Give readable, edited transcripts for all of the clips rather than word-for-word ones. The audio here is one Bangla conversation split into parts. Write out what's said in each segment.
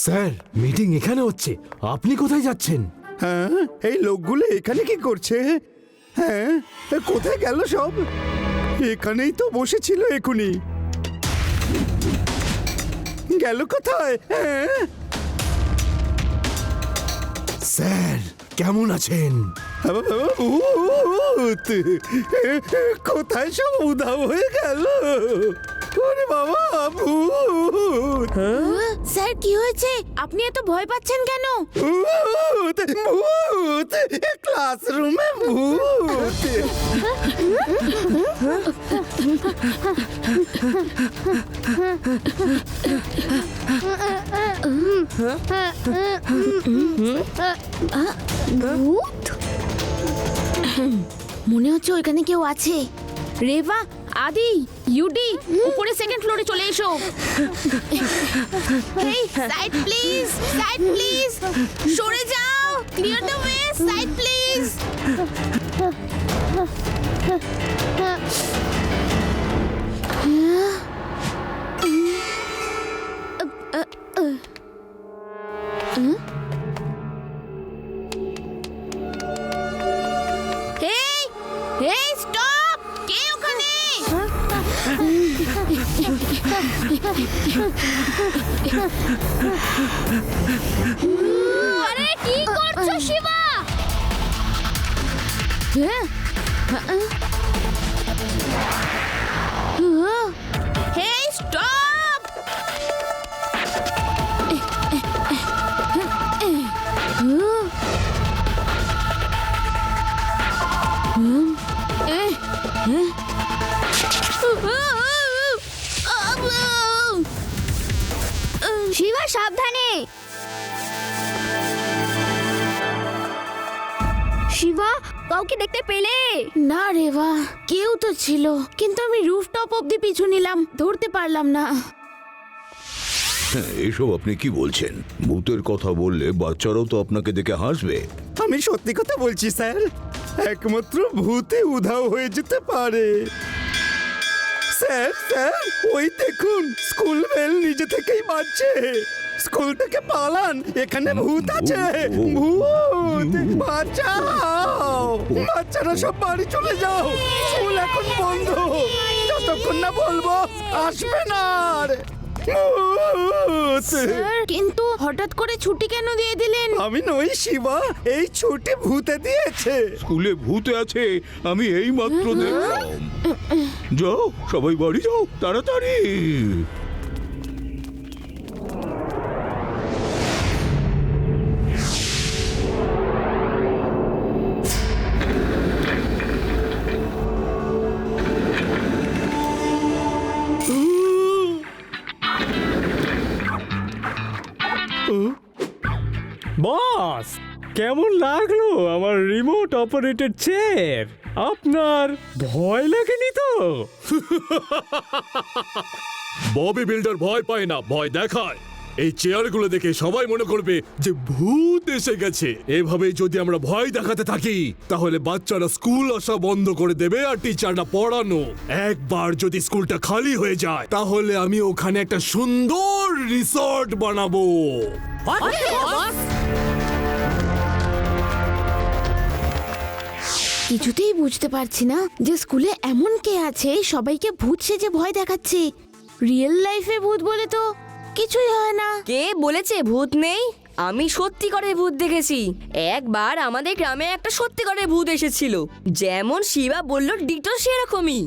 স্যার, মিটিং এখানে হচ্ছে, আপনি কোথায় যাচ্ছেন? হ্যাঁ, এই লোকগুলো এখানে কি করছে? হ্যাঁ, কোথায় গেল সব? এখানেই তো বসেছিল এখুনি। গেল কোথায়? হ্যাঁ, স্যার কেমন আছেন? ভূত! কোথায় সব উধাও হয়ে গেল? ওরে বাবা, ভূত! স্যার কি হয়েছে? আপনি এত ভয় পাচ্ছেন কেন? ভূত! ভূত! ক্লাসরুমে ভূত! ভূত? মনে হচ্ছে ওইখানে কেউ আছে। রেবা, আদি, ইউডি, উপরে সেকেন্ড ফ্লোরে চলে এসো। Hey, side please, side please, সরে যাও, clear the way, side please. Hey, hey, stop! কে ওখানে? আরে কি করছো শিবা? হেই, স্টপ! শিবা, সাবধানে। শিবা, কাউকে দেখতে পেলে? না রেবা, কেউ তো ছিল, কিন্তু আমি রুফটপ অব্দি পিছু নিলাম, ধরতে পারলাম না। হ্যাঁ, এসব আপনি কি বলছেন? ভূতের কথা বললে বাচ্চারাও তো আপনাকে দেখে হাসবে। আমি সত্যি কথা বলছি স্যার, একমাত্র ভূতে উধাও হয়ে যেতে পারে। স্যার স্যার, ওই দেখুন, স্কুল বেল নিজে থেকেই বাজছে। স্কুল থেকে পালান, এখানে ভূত আছে। ভূত! বাঁচাও! বাচ্চারা সব বাড়ি চলে যাও, স্কুল এখন বন্ধ। যতক্ষণ না বলবো আসবে না আর। ভূত! স্যার, কিন্তু হঠাৎ করে ছুটি কেন দিয়ে দিলেন? আমি নই শিবা, এই ছুটি ভূতে দিয়েছে। স্কুলে ভূতে আছে আমি এই মাত্র দেখলাম। যাও সবাই বাড়ি যাও তাড়াতাড়ি। বস, কেমন লাগলো আমার রিমোট অপারেটেড চেয়ার? আপনার ভয় লাগেনি তো? ববি বিল্ডার ভয় পায় না, ভয় দেখায়। এই চেয়ারগুলো দেখে সবাই মনে করবে যে ভূত এসে গেছে। এভাবে যদি আমরা ভয় দেখাতে থাকি তাহলে বাচ্চারা স্কুল আসা বন্ধ করে দেবে আর টিচাররা পড়ানো। একবার যদি স্কুলটা খালি হয়ে যায় তাহলে আমি ওখানে একটা সুন্দর রিসর্ট বানাবো। কিছুতেই বুঝতে পারছি না যে স্কুলে এমন কে আছে সবাইকে ভূত সেজে ভয় দেখাচ্ছে। রিয়েল লাইফে ভূত বলে তো কিছুই হয় না। কে বলেছে ভূত নেই? আমি সত্যিকারের ভূত দেখেছি। একবার আমাদের গ্রামে একটা সত্যিকারের ভূত এসেছিল, যেমন শিবা বলল ডিটো সেরকমই।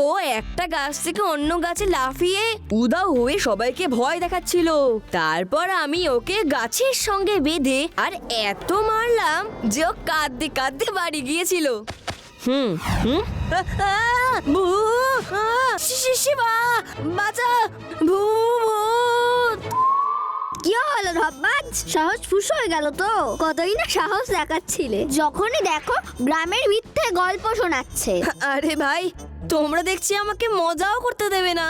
ও একটা গাছ থেকে অন্য গাছে লাফিয়ে উধাও হয়ে সবাইকে ভয় দেখাচ্ছিল। তারপর আমি ওকে গাছের সঙ্গে বেঁধে আর এত মারলাম যে ও কাঁদতে কাঁদতে বাড়ি গিয়েছিল। হুম হুম শিবা বাঁচা, ভূত! কি হলো ধব্বাজ? সাহস ফুস হয়ে গেল তো? কতই না সাহস দেখাচ্ছিলে, যখনই দেখো গ্রামের মিথ্যে গল্প শোনাচ্ছে। আরে ভাই, তোমরা দেখছি আমাকে মজাও করতে দেবে না।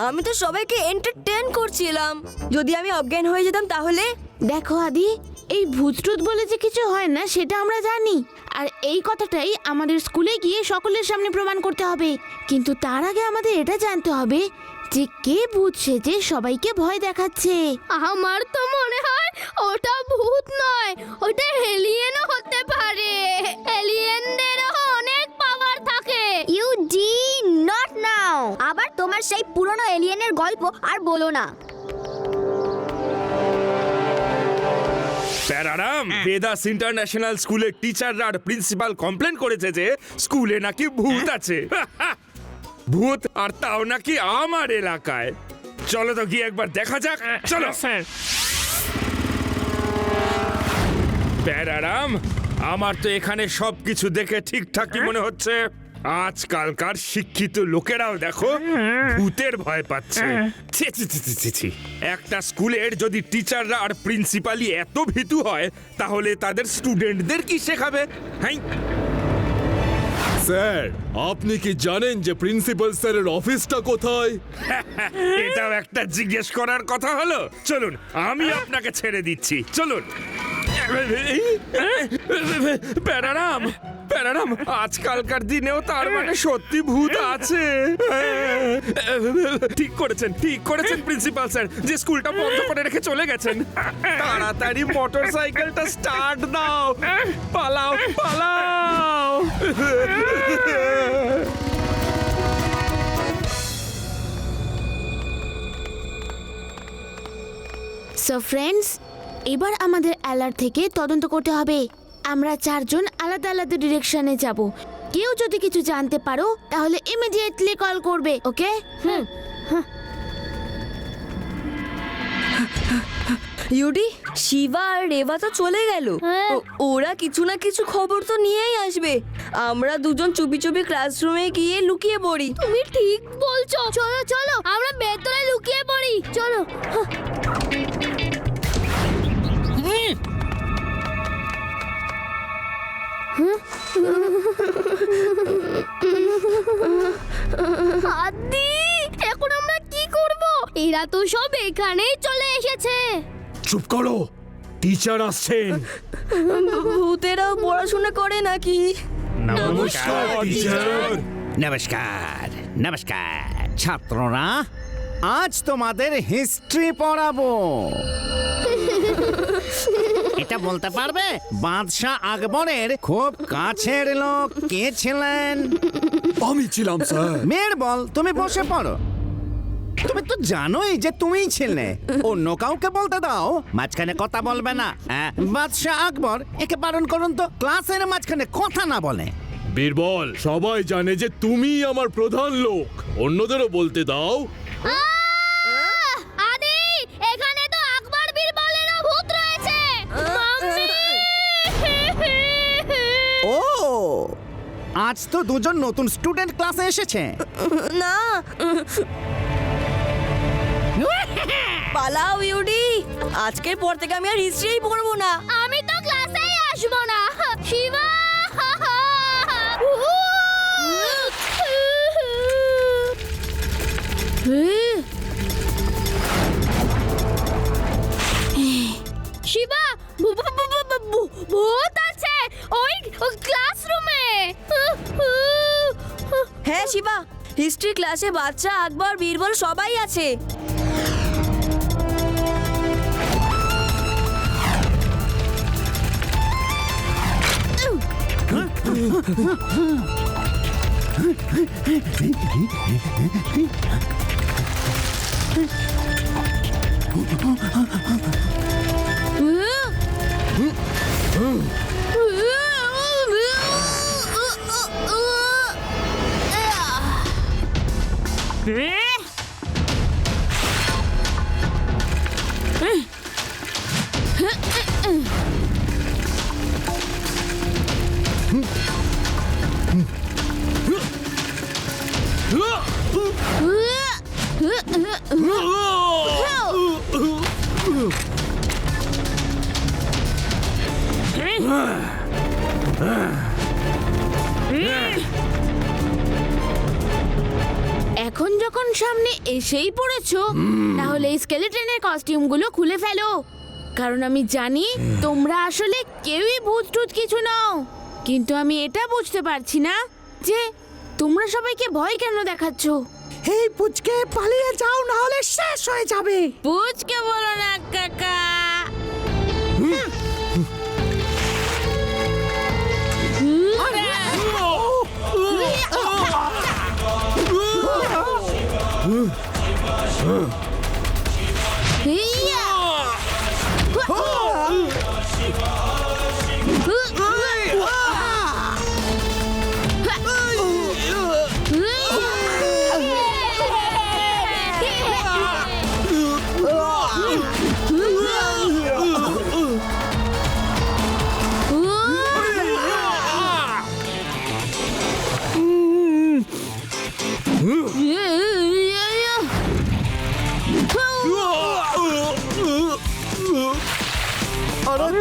আমি তো সবাইকে এন্টারটেইন করছিলাম। যদি আমি অজ্ঞান হয়ে যেতাম তাহলে? দেখো আদি, এই ভূত টুত বলে যে কিছু হয় না সেটা আমরা জানি, আর এই কথাটাই আমাদের স্কুলে গিয়ে সকলের সামনে প্রমাণ করতে হবে। কিন্তু তার আগে আমাদের এটা জানতে হবে যে কে ভূত সেজে সবাইকে ভয় দেখাচ্ছে। আমার তো মনে হয় ওটা ভূত নয়, ওটা এলিয়েনও হতে পারে। এলিয়েনদেরও অনেক পাওয়ার থাকে। U D not now. আবার তোমার সেই পুরনো এলিয়েনের গল্প আর বলো না। প্যারারাম, বেদাস ইন্টারন্যাশনাল স্কুলের টিচাররা আর প্রিন্সিপাল কমপ্লেন করেছে যে স্কুলে নাকি ভূত আছে। ভূত, আর তাও নাকি আমার এলাকায়। চলো তো গিয়ে একবার দেখা যাক। চলো প্যারারাম, আমার তো এখানে সবকিছু দেখে ঠিকঠাকই মনে হচ্ছে। আজকালকার শিক্ষিত লোকেরাও দেখো ভূতের ভয় পাচ্ছে। ছি, ছি, ছি, ছি, ছি, ছি। একটা স্কুলের যদি টিচাররা আর প্রিন্সিপালই এত ভীতু হয়, তাহলে তাদের স্টুডেন্টদের কি শেখাবে? হ্যাঁ, স্যার, আপনি কি জানেন যে প্রিন্সিপাল স্যারের অফিসটা কোথায়? এটাও একটা জিজ্ঞেস করার কথা হলো। চলুন, আমি আপনাকে ছেড়ে দিচ্ছি, চলুন। প্যারারাম, প্যারারাম, আজকালকার দিনেও তার মানে সত্যি ভূত আছে। ঠিক করেছেন প্রিন্সিপাল স্যার, যে স্কুলটা বন্ধ করে রেখে চলে গেছেন। তাড়াতাড়ি মোটর সাইকেলটা স্টার্ট দাও, পালাও পালাও। সো ফ্রেন্ডস, এবার আমাদের অ্যালার্ট থেকে তদন্ত করতে হবে। আমরা চারজন আলাদা আলাদা ডিরেকশনে যাব। কেউ যদি কিছু জানতে পারো তাহলে ইমিডিয়েটলি কল করবে, ওকে? ইউডি, শিবা আর রেবা তো চলে গেল। ওরা কিছু না কিছু খবর তো নিয়েই আসবে। আমরা দুজন চুপি চুপি ক্লাসরুমে গিয়ে লুকিয়ে পড়ি। তুমি ঠিক বলছো। চলো চলো, আমরা ভেতরে লুকিয়ে পড়ি। চলো। আদি, এখন আমরা কি করব? এরা তো সব এখানেই চলে এসেছে। চুপ করো, টিচার আসছেন। ভূতেরাও পড়াশোনা করে নাকি? নমস্কার টিচার। নমস্কার নমস্কার ছাত্ররা, আজ তোমাদের হিস্ট্রি পড়াবো। এটা বলতে পারবে বাদশাহ আকবরের খুব কাছের লোক কে ছিলেন? আমি ছিলাম স্যার। মেয়ের বল, তুমি বসে পড়ো। তুমি তো জানোই যে তুমিই ছিলে। অন্য কাউকে বলতে দাও, মাঝখানে কথা বলবে না। বাদশাহ আকবর, একে বারণ করুন তো, ক্লাসের মাঝখানে কথা না বলে। বীরবল, সবাই জানে যে তুমি আমার প্রধান লোক, অন্যদেরও বলতে দাও। আদি, এখানে তো আকবর বীরবলেরও ভূত রয়েছে। মাম্মি! ও, আজ তো দুজন নতুন স্টুডেন্ট ক্লাসে এসেছে। না, পালাও ইউডি। আজকের পর থেকে আমি আর হিস্ট্রিই পড়বো না। আমি তো ক্লাসেই আসবো না। শিবা! শিবা, ভূত আছে ওই ক্লাসরুমে। হ্যাঁ শিবা, হিস্ট্রি ক্লাসে বাচ্চা আকবর বীরবল সবাই আছে। এখন যখন সামনে এসেই পড়েছো, তাহলে এই স্কেলেটনের কস্টিউমগুলো খুলে ফেলো, কারণ আমি জানি তোমরা আসলে কেউই ভূত টুত কিছু নাও। কিন্তু আমি এটা বুঝতে পারছি না যে তোমরা সবাইকে ভয় কেন দেখাচ্ছ। এই পুচকে পালিয়ে যাও, না হলে শেষ হয়ে যাবে। পুচকে বলো না কাকা। আরে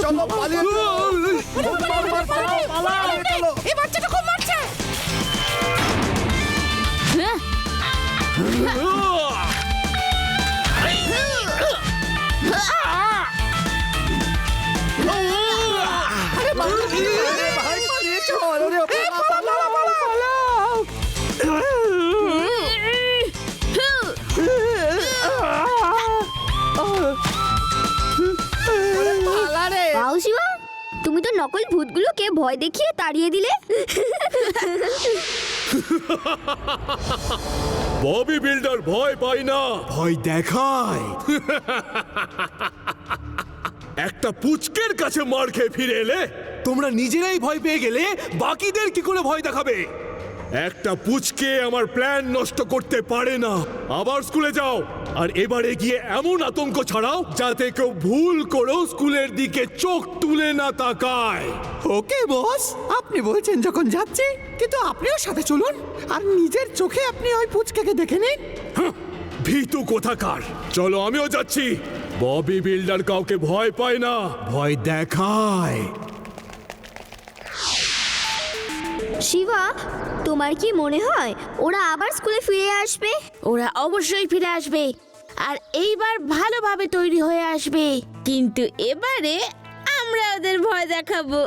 চলো পালিয়ে চলো। এই বাচ্চাটা খুব মারছে। ভাই পালিয়ে চল। বাউ শিবা, তুমি তো নকল ভূতগুলোকে ভয় দেখিয়ে তাড়িয়ে দিলে। ববি বিল্ডার ভয় পায় না, ভয় দেখায়। একটা পুচকের কাছে মার খেয়ে ফিরে এলে তোমরা নিজেরাই ভয় পেয়ে গেলে বাকিদের কি করে ভয় দেখাবে? একটা পুচকে আমার প্ল্যান নষ্ট করতে পারে না। আবার স্কুলে যাও আর এবারে গিয়ে এমন আতঙ্ক ছড়াও যাতে কেউ ভুল করেও স্কুলের দিকে চোখ তুলে না তাকায়। ওকে বস, আপনি বলছেন যখন যাচ্ছি, কিন্তু আপনিও সাথে চলুন আর নিজের চোখে আপনি ওই পুচকেকে দেখে নিন। ভীতু কোথাকার, চলো আমিও যাচ্ছি। ববি বিল্ডার কাউকে ভয় পায় না, ভয় দেখায়। শিবা, তোমার কি মনে হয় ওরা আবার স্কুলে ফিরে আসবে? ওরা অবশ্যই ফিরে আসবে আর এইবার ভালোভাবে তৈরি হয়ে আসবে, কিন্তু এবারে আমরা ওদের ভয় দেখাবো।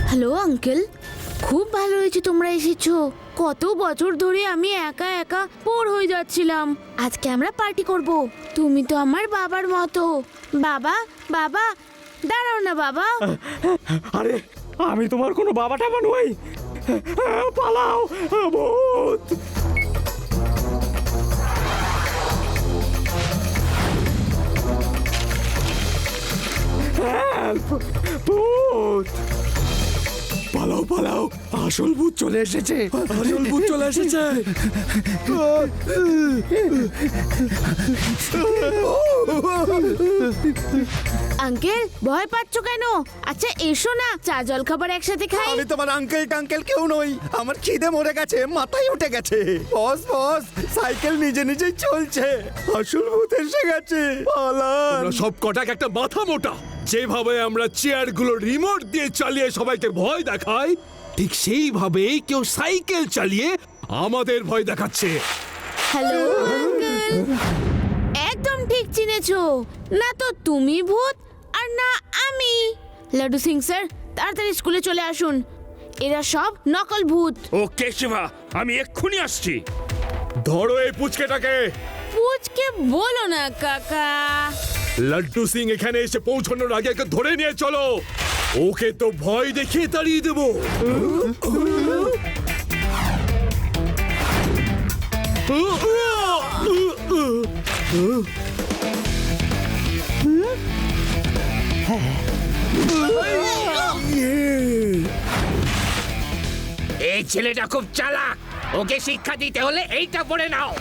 হ্যালো আঙ্কেল, খুব ভালো হয়েছে তোমরা এসেছো। কত বছর ধরে আমি একা একা বোর হয়ে যাচ্ছিলাম। আজকে আমরা পার্টি করব। তুমি তো আমার বাবার মতো। বাবা, বাবা, দাঁড়াও না বাবা। আরে আমি তোমার কোনো বাবা টাবা নই। পালাও ভূত। হেল্প, ভূত। পালাও পালাও, আসল ভূত চলে এসেছে, আসল ভূত চলে এসেছে। আঙ্কেল, ভয় পাচ্ছ কেন? আচ্ছা এসো না, চা জল খাবার একসাথে খাই। আমি তোমার আঙ্কেল টাঙ্কেল কেউ নই, আমার খিদে মরে গেছে, মাথায় উঠে গেছে। বস বস, সাইকেল নিজে নিজেই চলছে, আসল ভূত এসে গেছে, পালান। আমরা সব কটাক একটা মাথা মোটা। যেভাবে আমরা চেয়ারগুলো রিমোট দিয়ে চালিয়ে সবাইকে ভয় দেখাই, ঠিক সেইভাবেই কেউ সাইকেল চালিয়ে আমাদের ভয় দেখাচ্ছে। হ্যালো আঙ্কেল, একদম ঠিক চিনেছো। না তো তুমি ভূত আর না আমি। লাড্ডু সিং স্যার, তাড়াতাড়ি স্কুলে চলে আসুন। এরা সব নকল ভূত। ওকে শিবা, আমি এক্ষুনি আসছি। ধরো এই পুচকেটাকে। পুচকে বলো না কাকা। লাড্ডু সিং এখানে এসে পৌঁছানোর আগে একে ধরে নিয়ে চলো। ওকে তো ভয় দেখিয়ে তাড়িয়ে দেবো। এই ছেলেটা খুব চালাক, ওকে শিক্ষা দিতে হলে এইটা পড়ে নাও।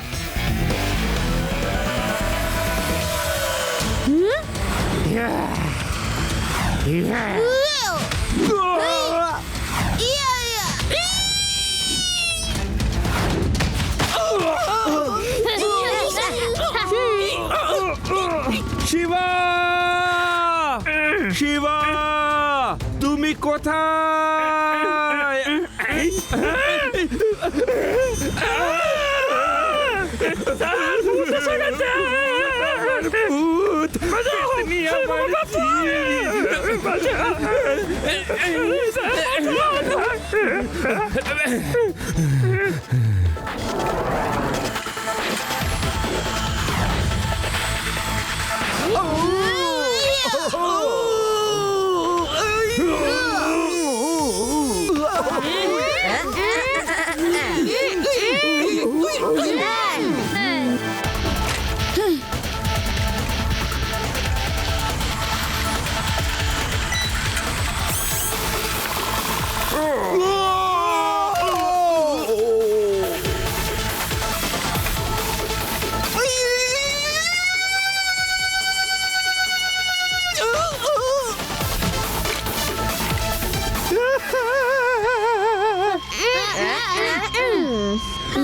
শিবা, শিবা, তুমি কোথায়? ভূত! নিয়ে আমার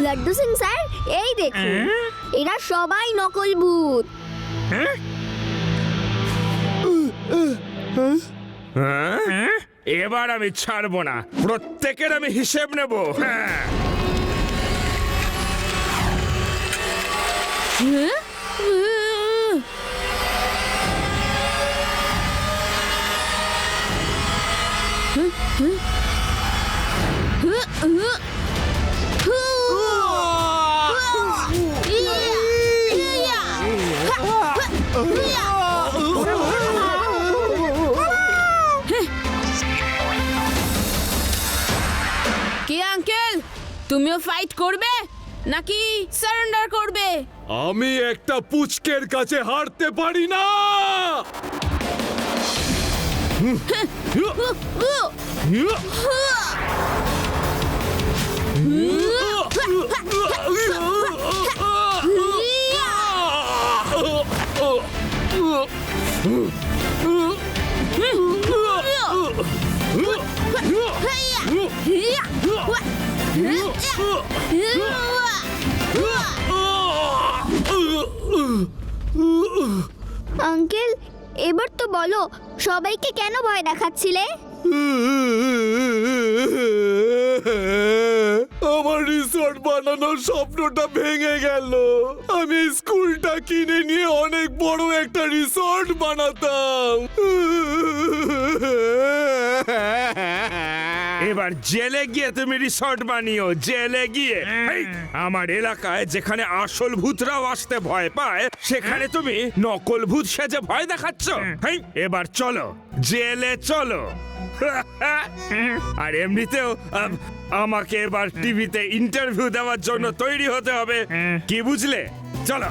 লাড্ডু সিং স্যার, এই দেখুন, এরা সবাই নকল ভূত। হ্যাঁ? এবার আমি ছাড়বো না, প্রত্যেকের আমি হিসেব নেব। হ্যাঁ। কি আঙ্কেল, তুমিও ফাইট করবে নাকি সারেন্ডার করবে? আমি একটা পুচকের কাছে হারতে পারি না। আঙ্কেল, এবার তো বলো, সবাইকে কেন ভয় দেখাচ্ছিলে? আমার রিসর্ট বানানোর স্বপ্নটা ভেঙে গেল। আমি স্কুলটা কিনে নিয়ে অনেক বড় একটা রিসর্ট বানাতাম। এবার জেলে গিয়ে তুমি রিসর্ট বানিও, জেলে গিয়ে। এই, আমার এলাকায় যেখানে আসল ভূতরাও আসতে ভয় পায়, সেখানে তুমি নকল ভূত সেজে ভয় দেখাচ্ছ। এই, এবার চলো, জেলে চলো। আর এমনিতেও আমাকে এবার টিভিতে ইন্টারভিউ দেওয়ার জন্য তৈরি হতে হবে, কি বুঝলে? চলো।